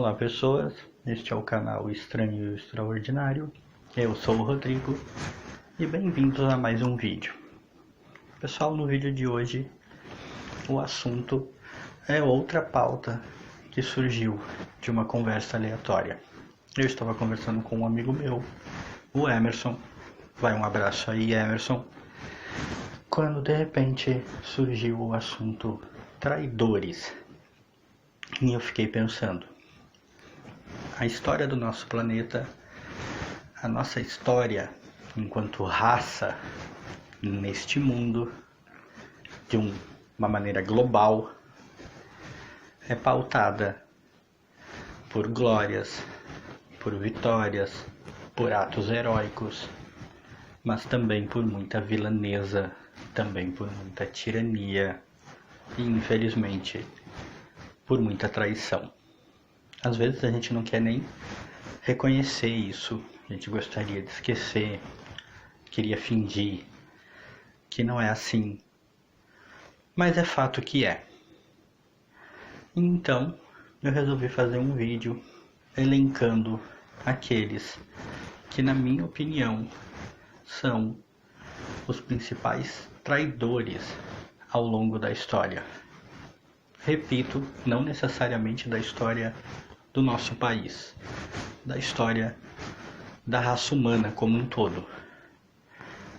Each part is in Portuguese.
Olá pessoas, este é o canal Estranho e o Extraordinário, eu sou o Rodrigo e bem-vindos a mais um vídeo. Pessoal, no vídeo de hoje o assunto é outra pauta que surgiu de uma conversa aleatória. Eu estava conversando com um amigo meu, o Emerson, vai um abraço aí Emerson, quando de repente surgiu o assunto traidores. E eu fiquei pensando, a história do nosso planeta, a nossa história enquanto raça neste mundo, de uma maneira global, é pautada por glórias, por vitórias, por atos heróicos, mas também por muita vilaneza, também por muita tirania e, infelizmente, por muita traição. Às vezes a gente não quer nem reconhecer isso, a gente gostaria de esquecer, queria fingir que não é assim, mas é fato que é. Então eu resolvi fazer um vídeo elencando aqueles que, na minha opinião, são os principais traidores ao longo da história. Repito, não necessariamente da história do nosso país, da história da raça humana como um todo.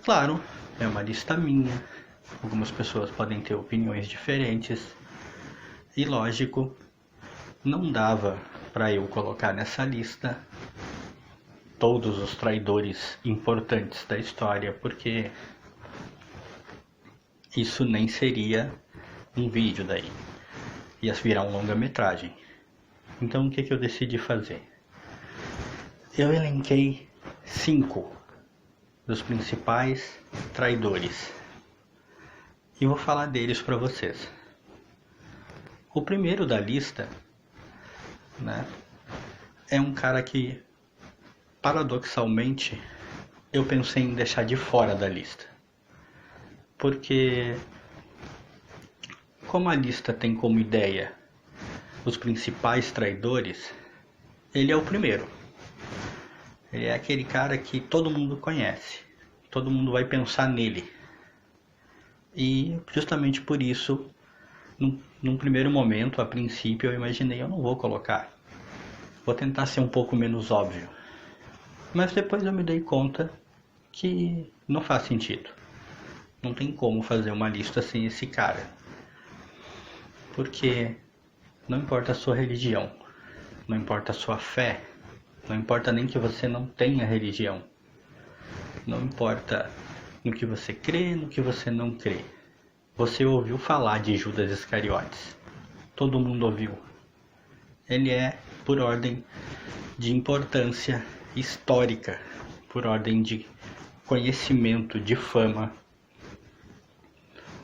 Claro, é uma lista minha, algumas pessoas podem ter opiniões diferentes, e lógico, não dava para eu colocar nessa lista todos os traidores importantes da história, porque isso nem seria um vídeo daí. Ia virar um longa-metragem. Então o que eu decidi fazer? Eu elenquei 5 dos principais traidores e vou falar deles para vocês. O primeiro da lista, é um cara que, paradoxalmente, eu pensei em deixar de fora da lista. Porque como a lista tem como ideia os principais traidores, ele é o primeiro. Ele é aquele cara que todo mundo conhece, todo mundo vai pensar nele. E justamente por isso, num primeiro momento, a princípio, eu imaginei, eu não vou colocar. Vou tentar ser um pouco menos óbvio. Mas depois eu me dei conta que não faz sentido. Não tem como fazer uma lista sem esse cara. Porque não importa a sua religião, não importa a sua fé, não importa nem que você não tenha religião, não importa no que você crê, no que você não crê. Você ouviu falar de Judas Iscariotes, todo mundo ouviu. Ele é, por ordem de importância histórica, por ordem de conhecimento, de fama,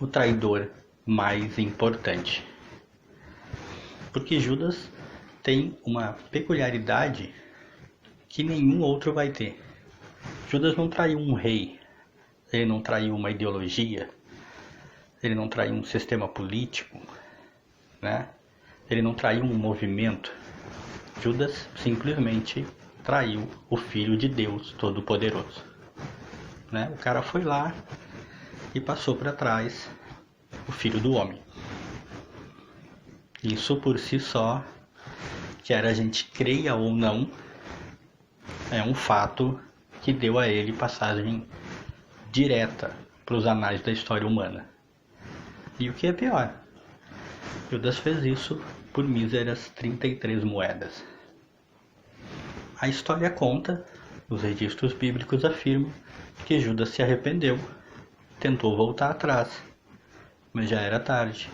o traidor mais importante. Porque Judas tem uma peculiaridade que nenhum outro vai ter. Judas não traiu um rei, ele não traiu uma ideologia, ele não traiu um sistema político, ele não traiu um movimento. Judas simplesmente traiu o Filho de Deus Todo-Poderoso. O cara foi lá e passou para trás o Filho do Homem. Isso por si só, quer a gente creia ou não, é um fato que deu a ele passagem direta para os anais da história humana. E o que é pior, Judas fez isso por míseras 33 moedas. A história conta, os registros bíblicos afirmam que Judas se arrependeu, tentou voltar atrás, mas já era tarde.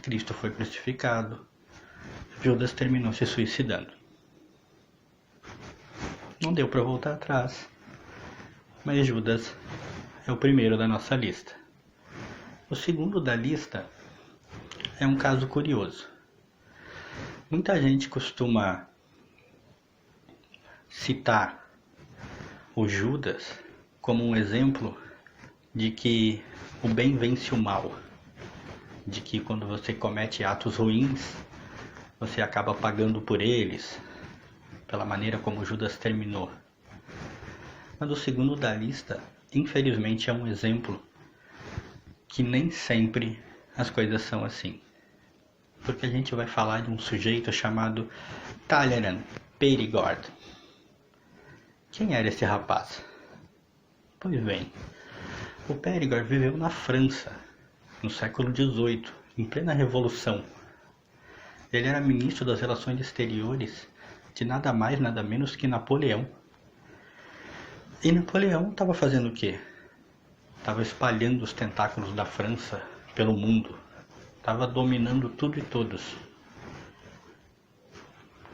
Cristo foi crucificado, Judas terminou se suicidando. Não deu para voltar atrás, mas Judas é o primeiro da nossa lista. O segundo da lista é um caso curioso. Muita gente costuma citar o Judas como um exemplo de que o bem vence o mal, de que quando você comete atos ruins, você acaba pagando por eles, pela maneira como Judas terminou. Mas o segundo da lista, infelizmente, é um exemplo que nem sempre as coisas são assim. Porque a gente vai falar de um sujeito chamado Talleyrand Perigord. Quem era esse rapaz? Pois bem, o Perigord viveu na França, no século XVIII, em plena Revolução. Ele era ministro das Relações Exteriores de nada mais, nada menos que Napoleão. E Napoleão estava fazendo o quê? Estava espalhando os tentáculos da França pelo mundo. Estava dominando tudo e todos.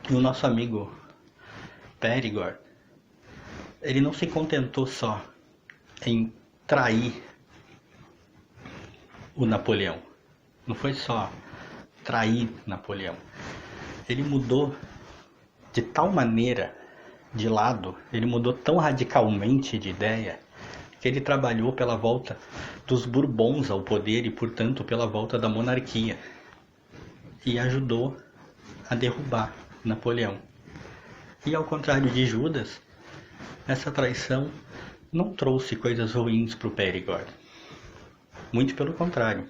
E o nosso amigo Perigord, ele não se contentou só em trair o Napoleão. Não foi só trair Napoleão. Ele mudou de tal maneira de lado, ele mudou tão radicalmente de ideia, que ele trabalhou pela volta dos Bourbons ao poder e, portanto, pela volta da monarquia. E ajudou a derrubar Napoleão. E ao contrário de Judas, essa traição não trouxe coisas ruins para o Perigord. Muito pelo contrário.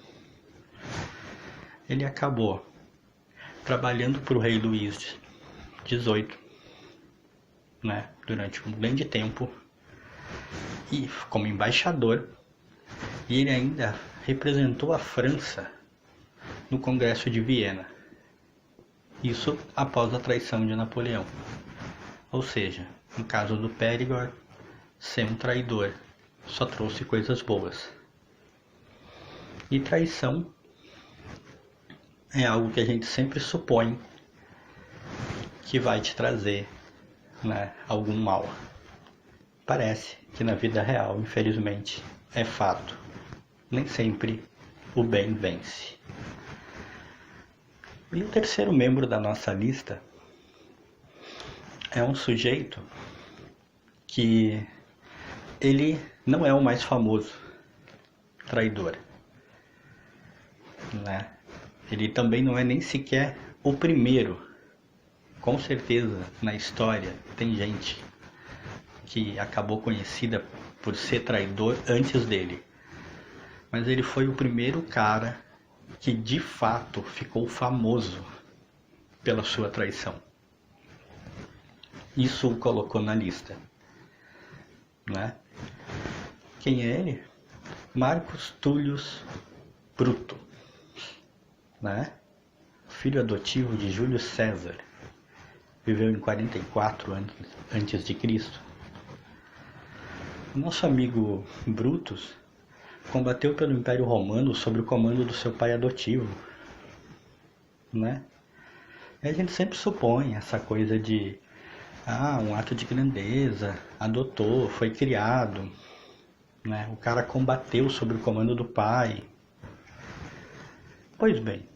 Ele acabou trabalhando para o rei Luís XVIII, durante um grande tempo, e como embaixador, e ele ainda representou a França no Congresso de Viena. Isso após a traição de Napoleão. Ou seja, no caso do Perigord, ser um traidor só trouxe coisas boas. E traição é algo que a gente sempre supõe que vai te trazer, algum mal. Parece que na vida real, infelizmente, é fato. Nem sempre o bem vence. E o terceiro membro da nossa lista é um sujeito que ele não é o mais famoso traidor, Ele também não é nem sequer o primeiro. Com certeza, na história, tem gente que acabou conhecida por ser traidor antes dele. Mas ele foi o primeiro cara que de fato ficou famoso pela sua traição. Isso o colocou na lista. Quem é ele? Marcus Tullius Bruto, filho adotivo de Júlio César. Viveu em 44 antes de Cristo. Nosso amigo Brutus combateu pelo Império Romano sob o comando do seu pai adotivo, E a gente sempre supõe essa coisa de um ato de grandeza, adotou, foi criado, O cara combateu sob o comando do pai. Pois bem,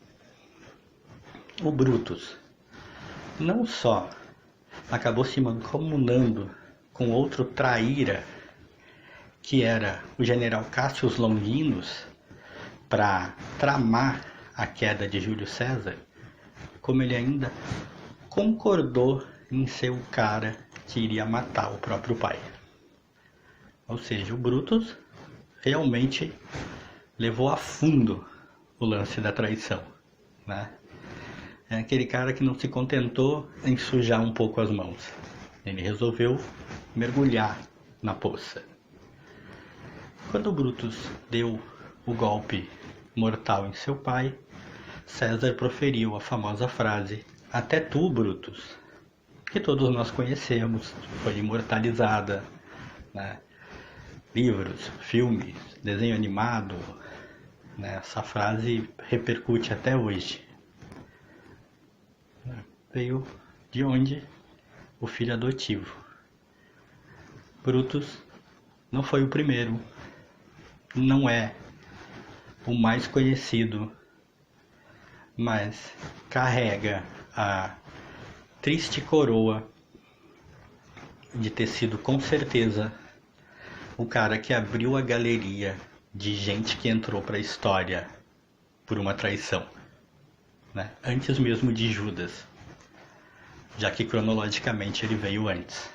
o Brutus não só acabou se mancomunando com outro traíra, que era o general Cassius Longinus, para tramar a queda de Júlio César, como ele ainda concordou em ser o cara que iria matar o próprio pai. Ou seja, o Brutus realmente levou a fundo o lance da traição, É aquele cara que não se contentou em sujar um pouco as mãos. Ele resolveu mergulhar na poça. Quando Brutus deu o golpe mortal em seu pai, César proferiu a famosa frase: "Até tu, Brutus", que todos nós conhecemos, foi imortalizada, Livros, filmes, desenho animado, Essa frase repercute até hoje. Veio de onde? O filho adotivo. Brutus não foi o primeiro, não é o mais conhecido, mas carrega a triste coroa de ter sido com certeza o cara que abriu a galeria de gente que entrou para a história por uma traição. né? Antes mesmo de Judas, já que cronologicamente ele veio antes.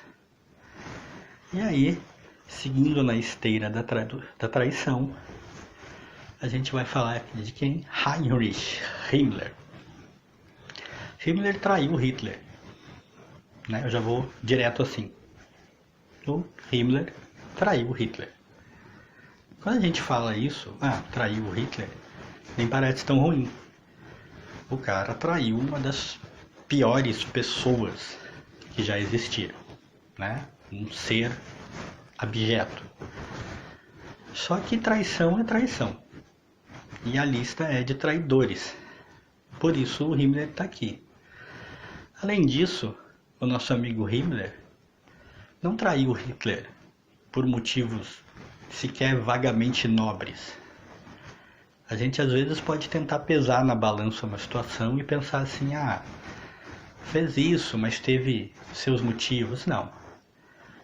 E aí, seguindo na esteira da traição, a gente vai falar de quem? Heinrich Himmler. Himmler traiu Hitler, né? Eu já vou direto assim. O Himmler traiu Hitler. Quando a gente fala isso, traiu Hitler, nem parece tão ruim. O cara traiu uma das piores pessoas que já existiram, né? Um ser abjeto. Só que traição é traição. E a lista é de traidores. Por isso o Himmler está aqui. Além disso, o nosso amigo Himmler não traiu Hitler por motivos sequer vagamente nobres. A gente às vezes pode tentar pesar na balança uma situação e pensar assim, fez isso, mas teve seus motivos. Não.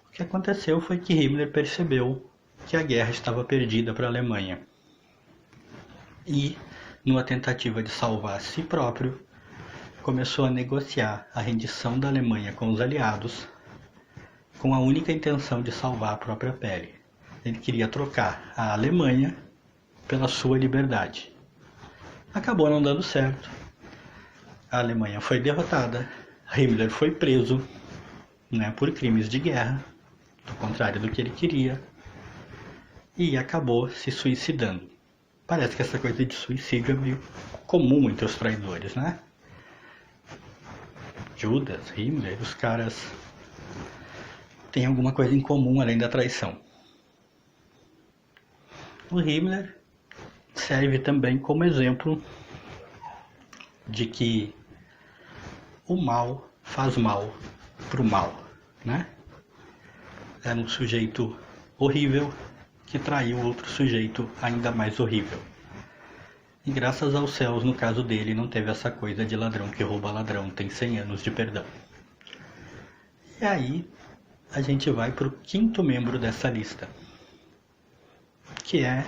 O que aconteceu foi que Himmler percebeu que a guerra estava perdida para a Alemanha. E, numa tentativa de salvar a si próprio, começou a negociar a rendição da Alemanha com os aliados, com a única intenção de salvar a própria pele. Ele queria trocar a Alemanha pela sua liberdade. Acabou não dando certo. A Alemanha foi derrotada, Himmler foi preso, né, por crimes de guerra, ao contrário do que ele queria, e acabou se suicidando. Parece que essa coisa de suicídio é meio comum entre os traidores, né? Judas, Himmler, os caras têm alguma coisa em comum além da traição. O Himmler serve também como exemplo de que o mal faz mal pro mal, né? Era um sujeito horrível que traiu outro sujeito ainda mais horrível. E graças aos céus, no caso dele, não teve essa coisa de ladrão que rouba ladrão, tem 100 anos de perdão. E aí, a gente vai pro quinto membro dessa lista, que é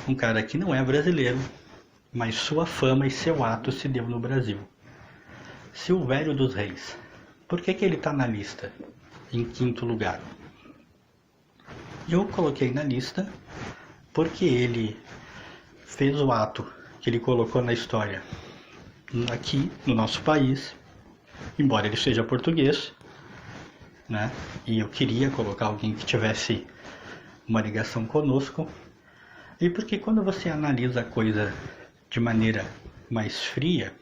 um cara que não é brasileiro, mas sua fama e seu ato se deu no Brasil. Silvério dos Reis. Por que ele está na lista em quinto lugar? Eu coloquei na lista porque ele fez o ato que ele colocou na história aqui no nosso país, embora ele seja português, né? E eu queria colocar alguém que tivesse uma ligação conosco. E porque quando você analisa a coisa de maneira mais fria,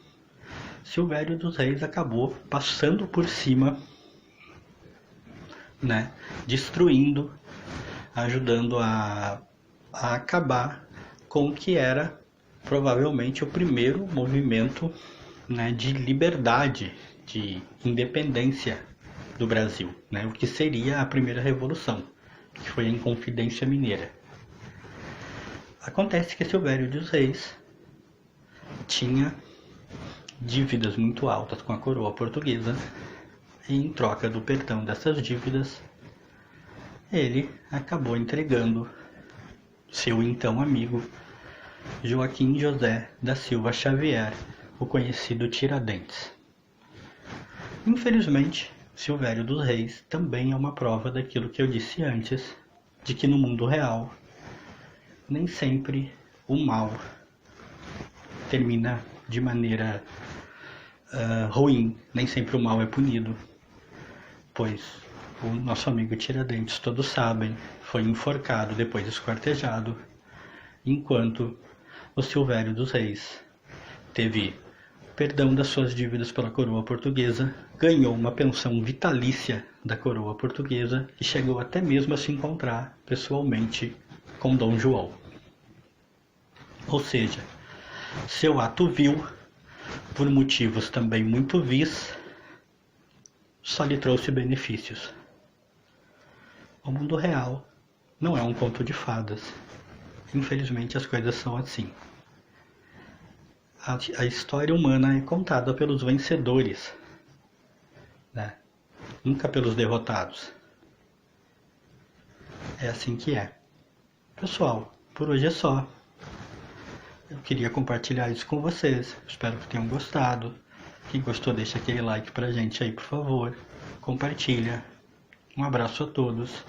Silvério dos Reis acabou passando por cima, né? Destruindo, ajudando a acabar com o que era provavelmente o primeiro movimento, né, de liberdade, de independência do Brasil, né, o que seria a primeira revolução, que foi a Inconfidência Mineira. Acontece que Silvério dos Reis tinha dívidas muito altas com a coroa portuguesa e, em troca do perdão dessas dívidas, ele acabou entregando seu então amigo Joaquim José da Silva Xavier, o conhecido Tiradentes. Infelizmente, Silvério dos Reis também é uma prova daquilo que eu disse antes, de que no mundo real nem sempre o mal termina de maneira ruim, nem sempre o mal é punido, pois o nosso amigo Tiradentes, todos sabem, foi enforcado, depois esquartejado, enquanto o Silvério dos Reis teve perdão das suas dívidas pela coroa portuguesa, ganhou uma pensão vitalícia da coroa portuguesa e chegou até mesmo a se encontrar pessoalmente com Dom João. Ou seja, seu ato vil, por motivos também muito vis, só lhe trouxe benefícios. O mundo real não é um conto de fadas. Infelizmente as coisas são assim. A história humana é contada pelos vencedores, né? Nunca pelos derrotados. É assim que é. Pessoal, por hoje é só. eu queria compartilhar isso com vocês. Espero que tenham gostado. Quem gostou, deixa aquele like pra gente aí, por favor. Compartilha. Um abraço a todos.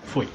Fui.